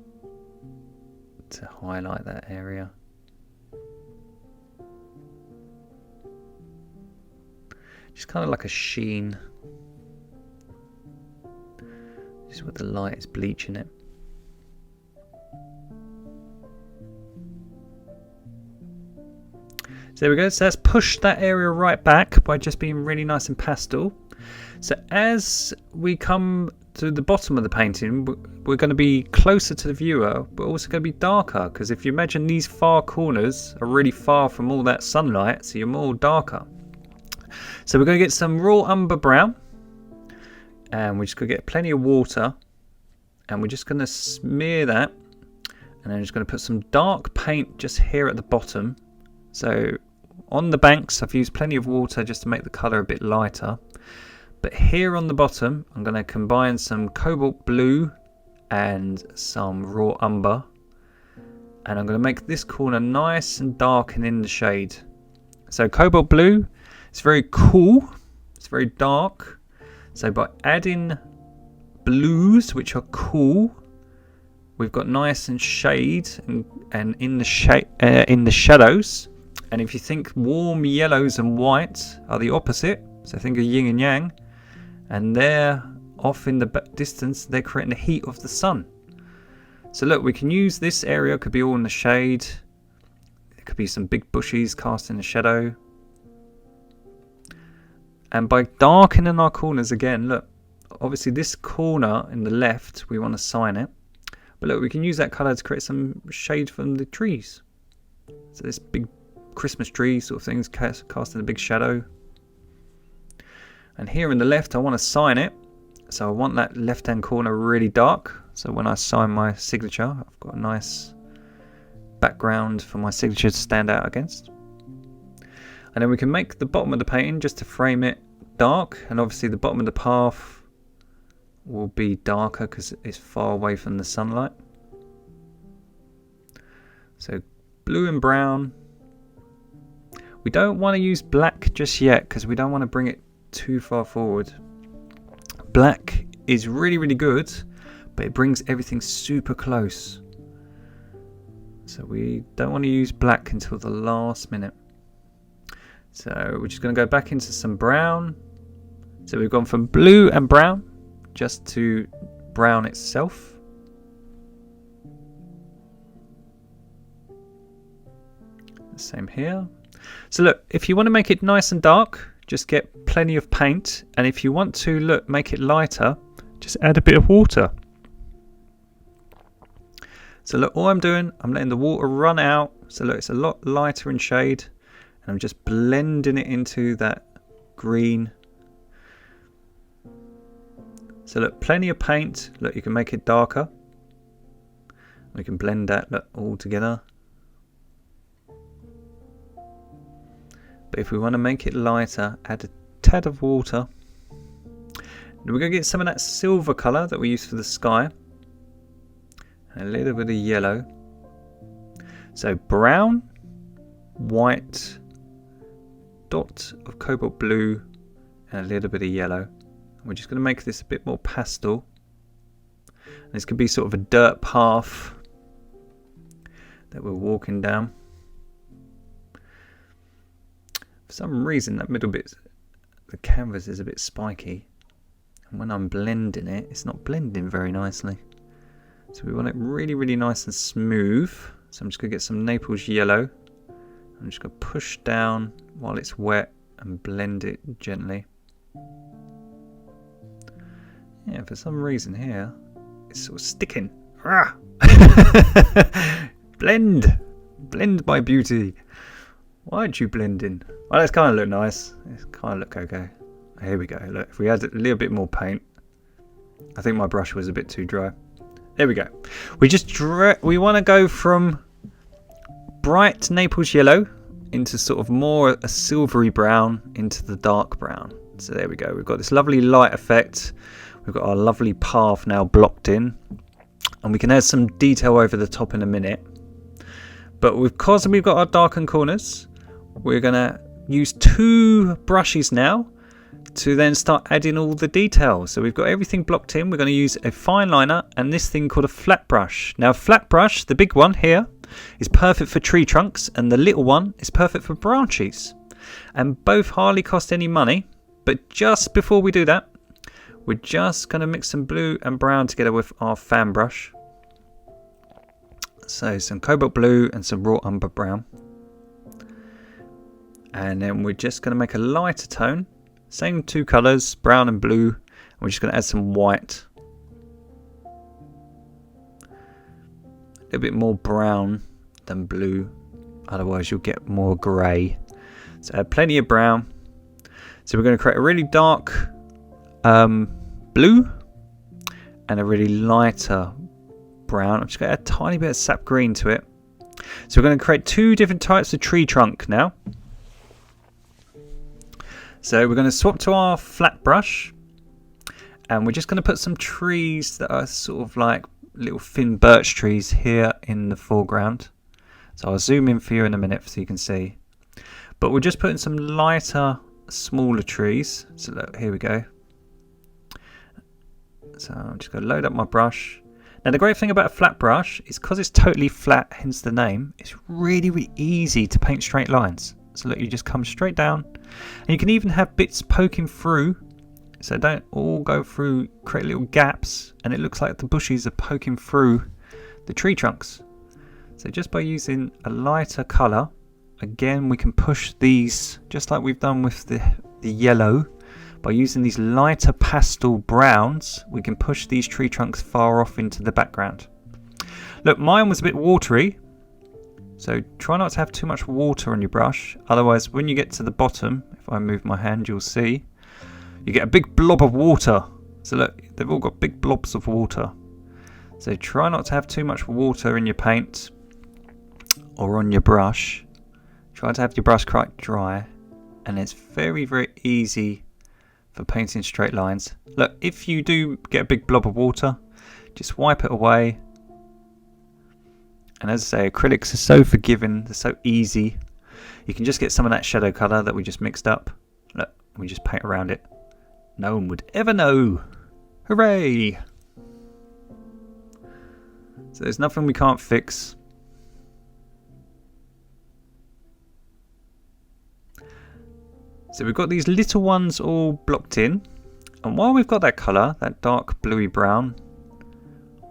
to highlight that area. Just kind of like a sheen, just where the light is bleaching it. So there we go. So let's push that area right back by just being really nice and pastel. So as we come to the bottom of the painting, we're going to be closer to the viewer, but also going to be darker, because if you imagine these far corners are really far from all that sunlight, so you're more darker. So we're going to get some raw umber brown, and we're just going to get plenty of water, and we're just going to smear that, and I'm just going to put some dark paint just here at the bottom. So on the banks I've used plenty of water just to make the colour a bit lighter, but here on the bottom I'm going to combine some cobalt blue and some raw umber, and I'm going to make this corner nice and dark and in the shade. So cobalt blue, it's very cool, it's very dark, so by adding blues which are cool, we've got nice and shade and in the shadows. And if you think warm yellows and whites are the opposite, so think of yin and yang, and they're off in the distance, they're creating the heat of the sun. So look, we can use this area, could be all in the shade, it could be some big bushes cast in the shadow. And by darkening our corners again, look, obviously this corner in the left, we want to sign it. But look, we can use that colour to create some shade from the trees. So this big Christmas tree sort of things casting a big shadow. And here in the left I want to sign it, so I want that left hand corner really dark, so when I sign my signature I've got a nice background for my signature to stand out against. And then we can make the bottom of the painting just to frame it dark, and obviously the bottom of the path will be darker because it's far away from the sunlight. So blue and brown. We don't want to use black just yet because we don't want to bring it too far forward. Black is really, really good, but it brings everything super close. So we don't want to use black until the last minute. So we're just going to go back into some brown. So we've gone from blue and brown just to brown itself. The same here. So look, if you want to make it nice and dark, just get plenty of paint, and if you want to look make it lighter, just add a bit of water. So look, all I'm doing, I'm letting the water run out, so look, it's a lot lighter in shade, and I'm just blending it into that green. So look, plenty of paint. Look, you can make it darker, we can blend that look all together. But if we want to make it lighter, add a tad of water. And we're going to get some of that silver colour that we use for the sky. And a little bit of yellow. So brown, white, dot of cobalt blue, and a little bit of yellow. And we're just going to make this a bit more pastel. And this could be sort of a dirt path that we're walking down. For some reason that middle bit, the canvas is a bit spiky, and when I'm blending it, it's not blending very nicely. So we want it really, really nice and smooth. So I'm just going to get some Naples yellow. I'm just going to push down while it's wet and blend it gently. Yeah, for some reason here, it's sort of sticking. Blend! Blend my beauty. Why aren't you blending? Well, that's kind of look nice. It's kind of look okay. Here we go. Look, if we add a little bit more paint. I think my brush was a bit too dry. There we go. We want to go from bright Naples yellow into sort of more a silvery brown into the dark brown. So there we go. We've got this lovely light effect. We've got our lovely path now blocked in. And we can add some detail over the top in a minute. But because we've got our darkened corners, we're going to use 2 brushes now to then start adding all the detail. So we've got everything blocked in. We're going to use a fine liner and this thing called a flat brush. Now, flat brush, the big one here, is perfect for tree trunks, and the little one is perfect for branches. And both hardly cost any money. But just before we do that, we're just going to mix some blue and brown together with our fan brush. So some cobalt blue and some raw umber brown. And then we're just going to make a lighter tone. Same 2 colours, brown and blue. And we're just going to add some white. A little bit more brown than blue. Otherwise you'll get more grey. So add plenty of brown. So we're going to create a really dark blue and a really lighter brown. I'm just going to add a tiny bit of sap green to it. So we're going to create 2 different types of tree trunk now. So we're going to swap to our flat brush and we're just going to put some trees that are sort of like little thin birch trees here in the foreground. So I'll zoom in for you in a minute so you can see. But we're just putting some lighter, smaller trees. So look, here we go. So I'm just going to load up my brush. Now the great thing about a flat brush is because it's totally flat, hence the name, it's really, really easy to paint straight lines. So look, you just come straight down and you can even have bits poking through, so don't all go through, create little gaps, and it looks like the bushes are poking through the tree trunks. So just by using a lighter colour, again we can push these, just like we've done with the yellow, by using these lighter pastel browns, we can push these tree trunks far off into the background. Look, mine was a bit watery, so try not to have too much water on your brush, otherwise when you get to the bottom, if I move my hand you'll see, you get a big blob of water. So look, they've all got big blobs of water. So try not to have too much water in your paint or on your brush. Try to have your brush quite dry, and it's very, very easy for painting straight lines. Look, if you do get a big blob of water, just wipe it away. And as I say, acrylics are so forgiving, they're so easy. You can just get some of that shadow colour that we just mixed up. Look, we just paint around it. No one would ever know. Hooray! So there's nothing we can't fix. So we've got these little ones all blocked in. And while we've got that colour, that dark bluey brown,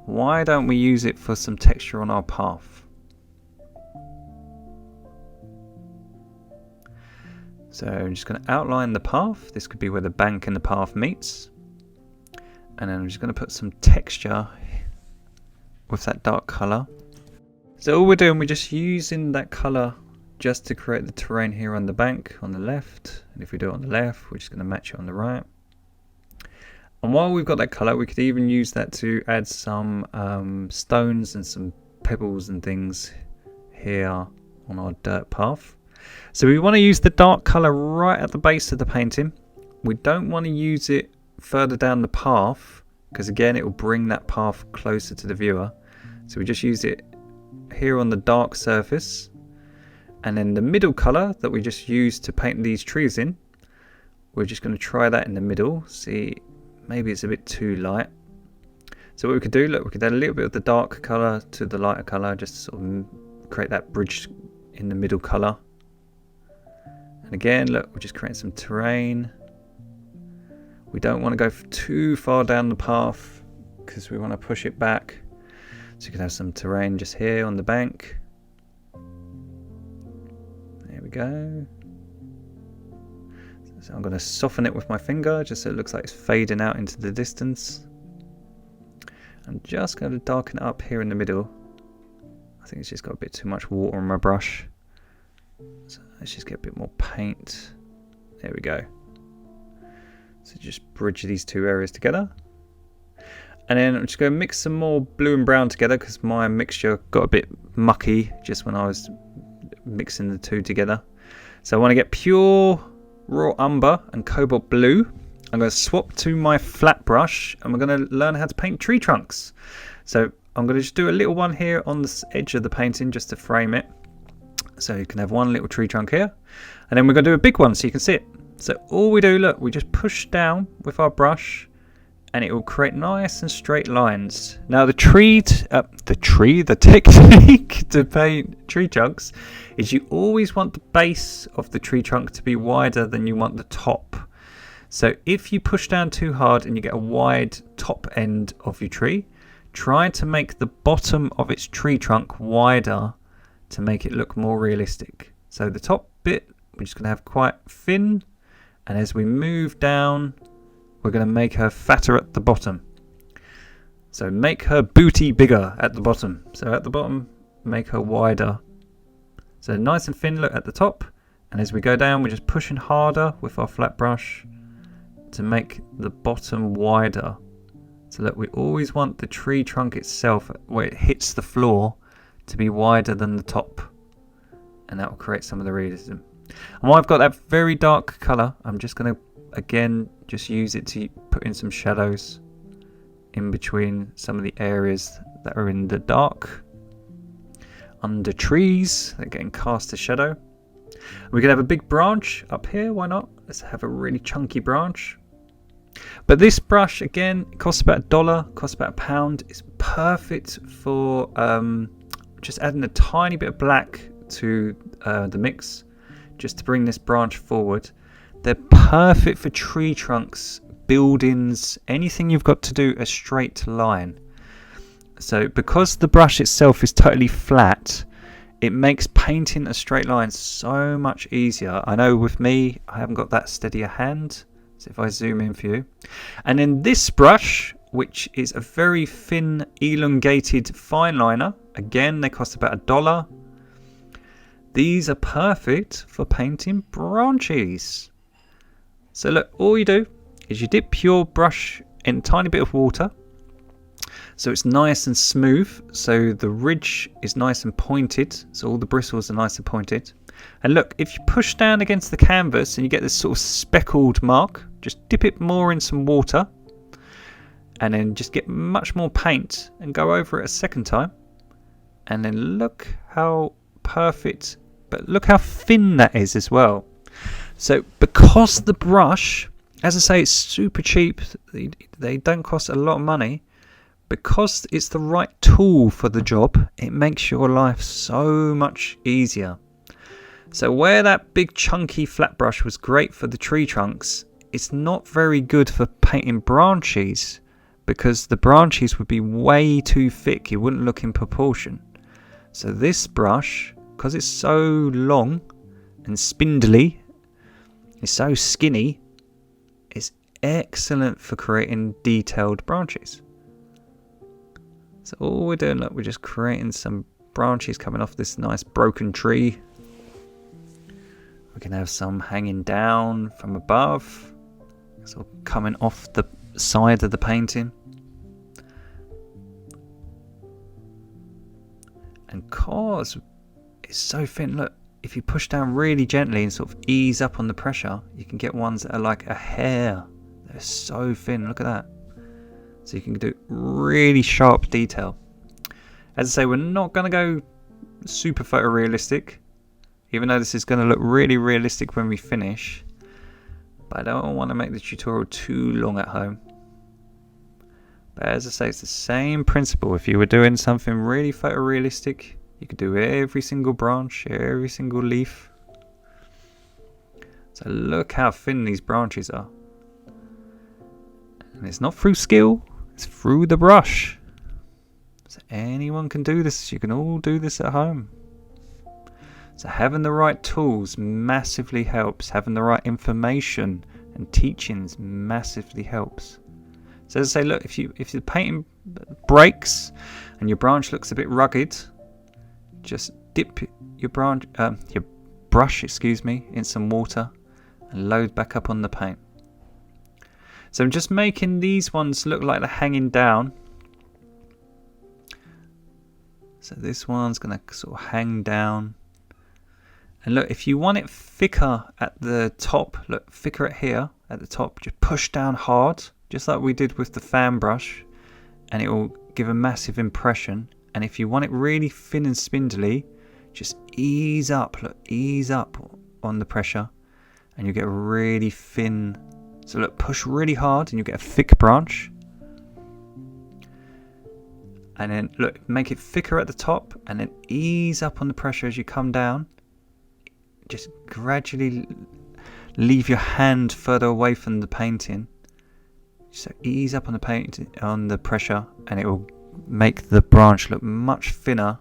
why don't we use it for some texture on our path? So I'm just going to outline the path. This could be where the bank and the path meets. And then I'm just going to put some texture with that dark colour. So all we're doing, we're just using that colour just to create the terrain here on the bank on the left. And if we do it on the left, we're just going to match it on the right. And while we've got that colour, we could even use that to add some stones and some pebbles and things here on our dirt path. So we want to use the dark colour right at the base of the painting. We don't want to use it further down the path, because again it will bring that path closer to the viewer. So we just use it here on the dark surface. And then the middle colour that we just used to paint these trees in, we're just going to try that in the middle. See, maybe it's a bit too light. So what we could do, look, we could add a little bit of the dark colour to the lighter colour, just to sort of create that bridge in the middle colour. And again, look, we're just creating some terrain. We don't want to go too far down the path because we want to push it back. So you can have some terrain just here on the bank. There we go. So I'm going to soften it with my finger just so it looks like it's fading out into the distance. I'm just going to darken it up here in the middle. I think it's just got a bit too much water on my brush. So let's just get a bit more paint. There we go. So just bridge these two areas together. And then I'm just going to mix some more blue and brown together because my mixture got a bit mucky just when I was mixing the two together. So I want to get pure raw umber and cobalt blue. I'm going to swap to my flat brush and we're going to learn how to paint tree trunks. So I'm going to just do a little one here on the edge of the painting just to frame it. So you can have one little tree trunk here. And then we're going to do a big one so you can see it. So all we do, look, we just push down with our brush and it will create nice and straight lines. Now the technique to paint tree trunks is you always want the base of the tree trunk to be wider than you want the top. So if you push down too hard and you get a wide top end of your tree, try to make the bottom of its tree trunk wider to make it look more realistic. So the top bit, we're just going to have quite thin, and as we move down, we're going to make her fatter at the bottom. So make her booty bigger at the bottom. So at the bottom, make her wider. So nice and thin look at the top, and as we go down, we're just pushing harder with our flat brush to make the bottom wider. So look, we always want the tree trunk itself, where it hits the floor, to be wider than the top. And that will create some of the realism. And while I've got that very dark colour, I'm just going to, again, just use it to put in some shadows in between some of the areas that are in the dark. Under trees, they're getting cast a shadow. We could have a big branch up here, why not? Let's have a really chunky branch. But this brush, again, costs about $1, costs about £1. It's perfect for just adding a tiny bit of black to the mix, just to bring this branch forward. They're perfect for tree trunks, buildings, anything you've got to do a straight line. So because the brush itself is totally flat, it makes painting a straight line so much easier. I know with me, I haven't got that steady a hand. So if I zoom in for you. And then this brush, which is a very thin, elongated fine liner. Again, they cost about $1. These are perfect for painting branches. So look, all you do is you dip your brush in a tiny bit of water. So it's nice and smooth. So the ridge is nice and pointed. So all the bristles are nice and pointed. And look, if you push down against the canvas and you get this sort of speckled mark, just dip it more in some water and then just get much more paint and go over it a second time. And then look how perfect, but look how thin that is as well. So because the brush, as I say, it's super cheap, they don't cost a lot of money. Because it's the right tool for the job, it makes your life so much easier. So where that big chunky flat brush was great for the tree trunks, it's not very good for painting branches because the branches would be way too thick. You wouldn't look in proportion. So this brush, because it's so long and spindly, it's so skinny, it's excellent for creating detailed branches. So all we're doing, look, we're just creating some branches coming off this nice broken tree. We can have some hanging down from above, sort of coming off the side of the painting. And cause it's so thin, look, if you push down really gently and sort of ease up on the pressure, you can get ones that are like a hair. They're so thin, look at that. So you can do really sharp detail. As I say, we're not going to go super photorealistic, even though this is going to look really realistic when we finish. But I don't want to make the tutorial too long at home. But as I say, it's the same principle. If you were doing something really photorealistic, you could do every single branch, every single leaf. So look how thin these branches are. And it's not through skill, it's through the brush. So anyone can do this. You can all do this at home. So having the right tools massively helps. Having the right information and teachings massively helps. So as I say, look, if the painting breaks and your branch looks a bit rugged, just dip your brush, in some water and load back up on the paint. So I'm just making these ones look like they're hanging down. So this one's going to sort of hang down. And look, if you want it thicker at the top, look, thicker at here at the top, just push down hard, just like we did with the fan brush, and it will give a massive impression. And if you want it really thin and spindly, just ease up, look, ease up on the pressure, and you get a really thin. So look, push really hard and you get a thick branch. And then look, make it thicker at the top and then ease up on the pressure as you come down. Just gradually leave your hand further away from the painting. So ease up on the paint, on the pressure, and it will make the branch look much thinner,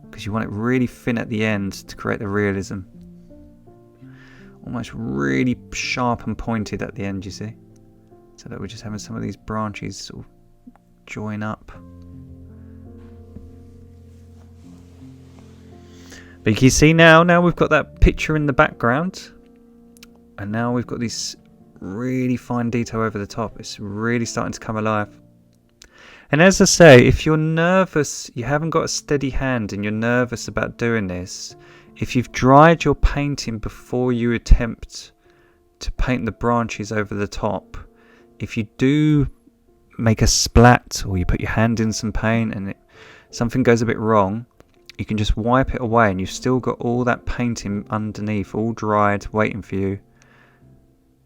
because you want it really thin at the end to create the realism. Almost really sharp and pointed at the end, you see, so that we're just having some of these branches sort of join up. But you can see now we've got that picture in the background, and now we've got this really fine detail over the top. It's really starting to come alive. And as I say, if you're nervous, you haven't got a steady hand and you're nervous about doing this, if you've dried your painting before you attempt to paint the branches over the top, if you do make a splat or you put your hand in some paint and something goes a bit wrong, you can just wipe it away and you've still got all that painting underneath, all dried, waiting for you.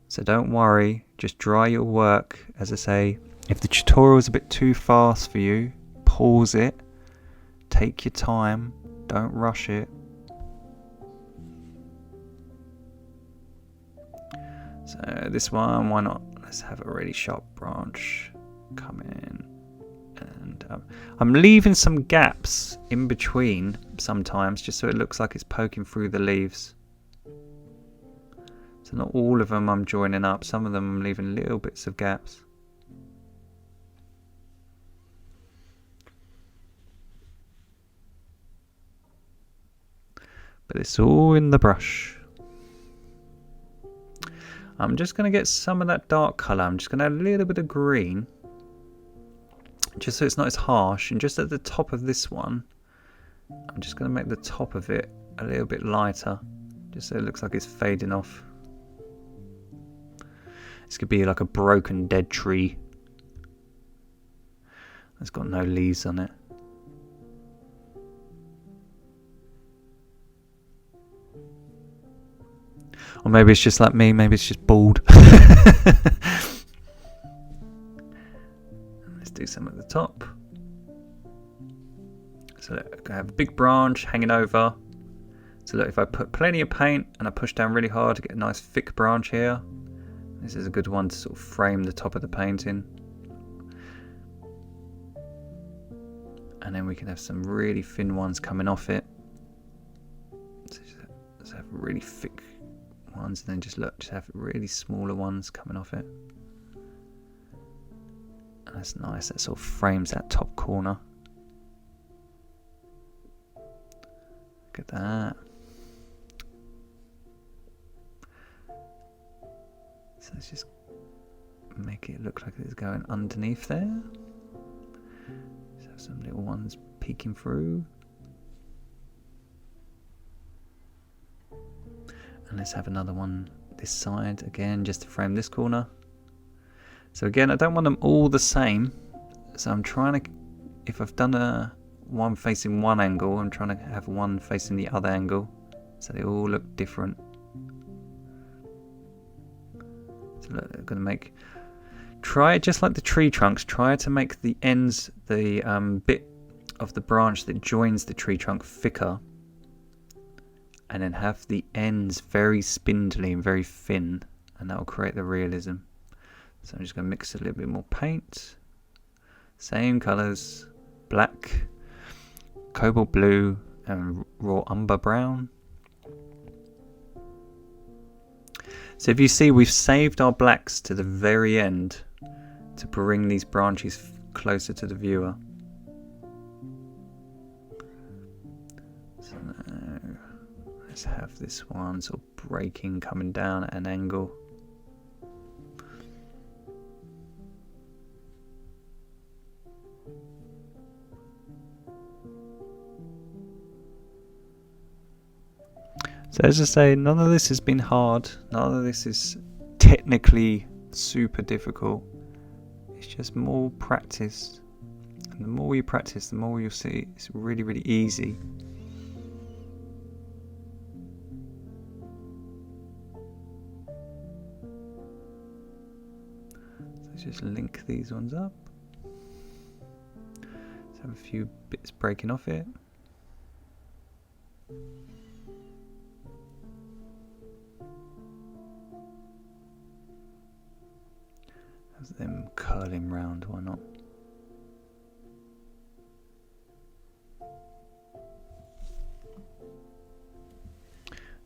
So don't worry, just dry your work. As I say, if the tutorial is a bit too fast for you, pause it, take your time, don't rush it. So this one, why not? Let's have a really sharp branch come in. And I'm leaving some gaps in between sometimes, just so it looks like it's poking through the leaves. So not all of them I'm joining up, some of them I'm leaving little bits of gaps. But it's all in the brush. I'm just going to get some of that dark colour. I'm just going to add a little bit of green, just so it's not as harsh. And just at the top of this one, I'm just going to make the top of it a little bit lighter, just so it looks like it's fading off. This could be like a broken dead tree that's got no leaves on it. Or maybe it's just like me, maybe it's just bald. Let's do some at the top. So look, I have a big branch hanging over. So look, if I put plenty of paint and I push down really hard to get a nice thick branch here, this is a good one to sort of frame the top of the painting. And then we can have some really thin ones coming off it. So just have really thick ones, and then just look, just have really smaller ones coming off it. And that's nice, that sort of frames that top corner. Look at that. So let's just make it look like it's going underneath there. Just have some little ones peeking through. And let's have another one this side again, just to frame this corner. So again, I don't want them all the same, so I'm trying to, if I've done a one facing one angle, I'm trying to have one facing the other angle, so they all look different. So look, I'm going to make, try it just like the tree trunks, try to make the ends, the bit of the branch that joins the tree trunk thicker, and then have the ends very spindly and very thin, and that will create the realism. So I'm just going to mix a little bit more paint, same colours, black, cobalt blue and raw umber brown. So if you see, we've saved our blacks to the very end to bring these branches closer to the viewer. So now let's have this one sort of breaking, coming down at an angle. So as I say, none of this has been hard. None of this is technically super difficult. It's just more practice. And the more you practice, the more you'll see it's really, really easy. So just link these ones up. Let's have a few bits breaking off it. Have them curling round, why not?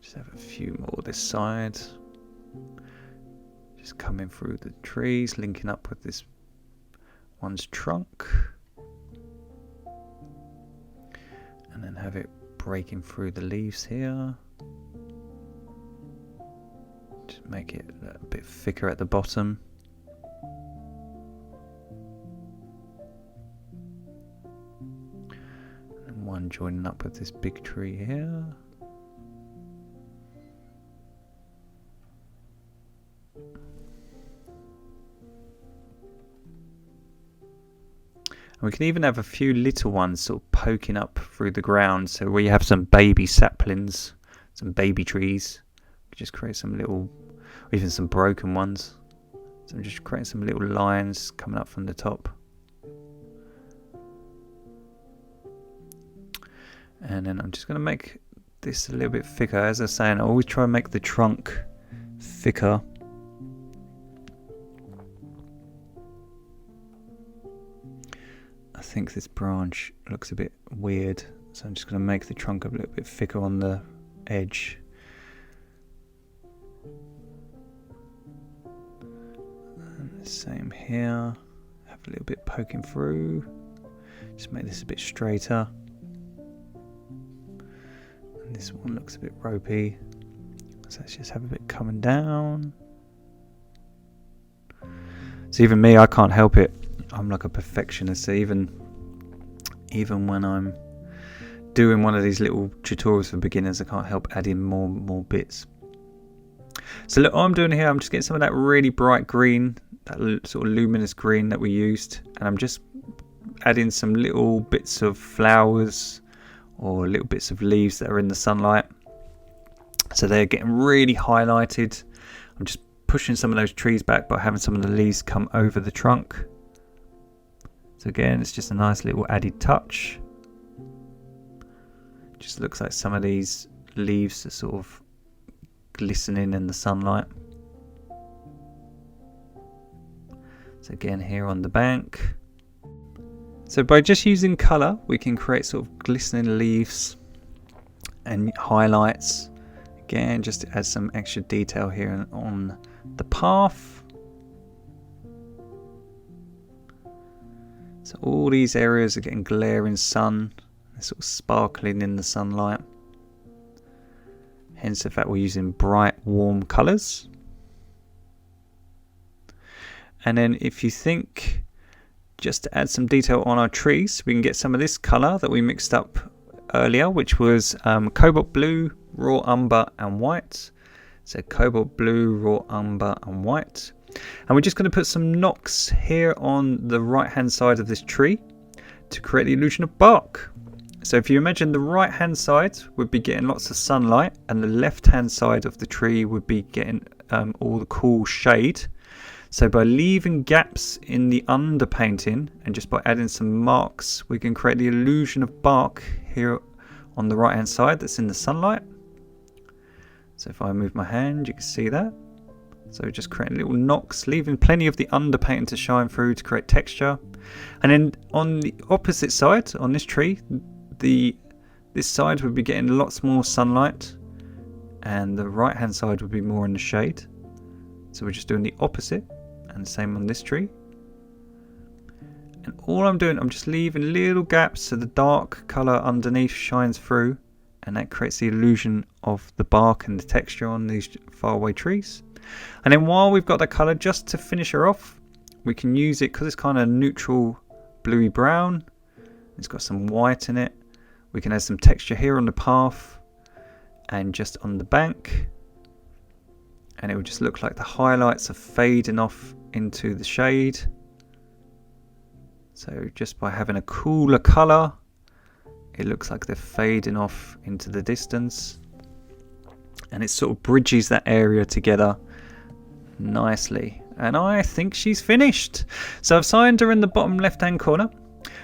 Just have a few more this side. Just coming through the trees, linking up with this one's trunk. And then have it breaking through the leaves here. Just make it a bit thicker at the bottom. And one joining up with this big tree here. We can even have a few little ones sort of poking up through the ground. So where you have some baby saplings, some baby trees, we just create some little, or even some broken ones. So I'm just creating some little lines coming up from the top. And then I'm just going to make this a little bit thicker. As I was saying, I always try and make the trunk thicker. I think this branch looks a bit weird, so I'm just going to make the trunk a little bit thicker on the edge. And the same here, have a little bit poking through, just make this a bit straighter. And this one looks a bit ropey, so let's just have a bit coming down. So even me, I can't help it. I'm like a perfectionist, so even when I'm doing one of these little tutorials for beginners, I can't help adding more bits. So look, what I'm doing here, I'm just getting some of that really bright green, that sort of luminous green that we used, and I'm just adding some little bits of flowers or little bits of leaves that are in the sunlight. So they're getting really highlighted. I'm just pushing some of those trees back by having some of the leaves come over the trunk. So again, it's just a nice little added touch. Just looks like some of these leaves are sort of glistening in the sunlight. So again, here on the bank. So by just using colour, we can create sort of glistening leaves and highlights. Again, just to add some extra detail here on the path. So all these areas are getting glaring sun, they're sort of sparkling in the sunlight. Hence the fact we're using bright, warm colours. And then if you think, just to add some detail on our trees, we can get some of this colour that we mixed up earlier, which was cobalt blue, raw umber and white. So cobalt blue, raw umber and white. And we're just going to put some knocks here on the right hand side of this tree to create the illusion of bark. So if you imagine the right hand side would be getting lots of sunlight and the left hand side of the tree would be getting all the cool shade. So by leaving gaps in the underpainting and just by adding some marks, we can create the illusion of bark here on the right hand side that's in the sunlight. So if I move my hand, you can see that. So just creating little knocks, leaving plenty of the underpainting to shine through to create texture. And then on the opposite side, on this tree, this side would be getting lots more sunlight and the right hand side would be more in the shade. So we're just doing the opposite, and the same on this tree. And all I'm doing, I'm just leaving little gaps so the dark colour underneath shines through, and that creates the illusion of the bark and the texture on these faraway trees. And then while we've got the colour, just to finish her off, we can use it because it's kind of neutral bluey brown. It's got some white in it. We can add some texture here on the path. and just on the bank, and it will just look like the highlights are fading off into the shade. So just by having a cooler colour, it looks like they're fading off into the distance, and it sort of bridges that area together nicely. And I think she's finished. So I've signed her in the bottom left hand corner.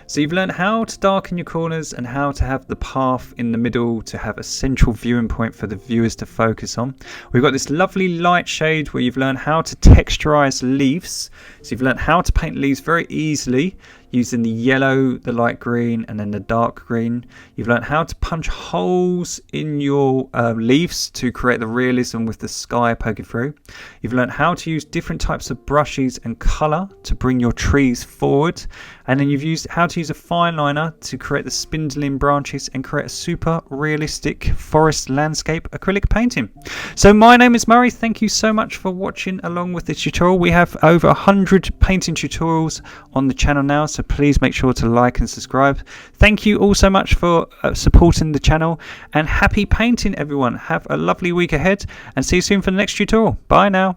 So you've learned how to darken your corners and how to have the path in the middle to have a central viewing point for the viewers to focus on. We've got this lovely light shade where you've learned how to texturize leaves. So you've learned how to paint leaves very easily using the yellow, the light green, and then the dark green. You've learned how to punch holes in your leaves to create the realism with the sky poking through. You've learned how to use different types of brushes and colour to bring your trees forward. And then you've used how to use a fine liner to create the spindling branches and create a super realistic forest landscape acrylic painting. So my name is Murray. Thank you so much for watching along with this tutorial. We have over 100 painting tutorials on the channel now, so please make sure to like and subscribe. Thank you all so much for supporting the channel, and happy painting everyone. Have a lovely week ahead and see you soon for the next tutorial. Bye now.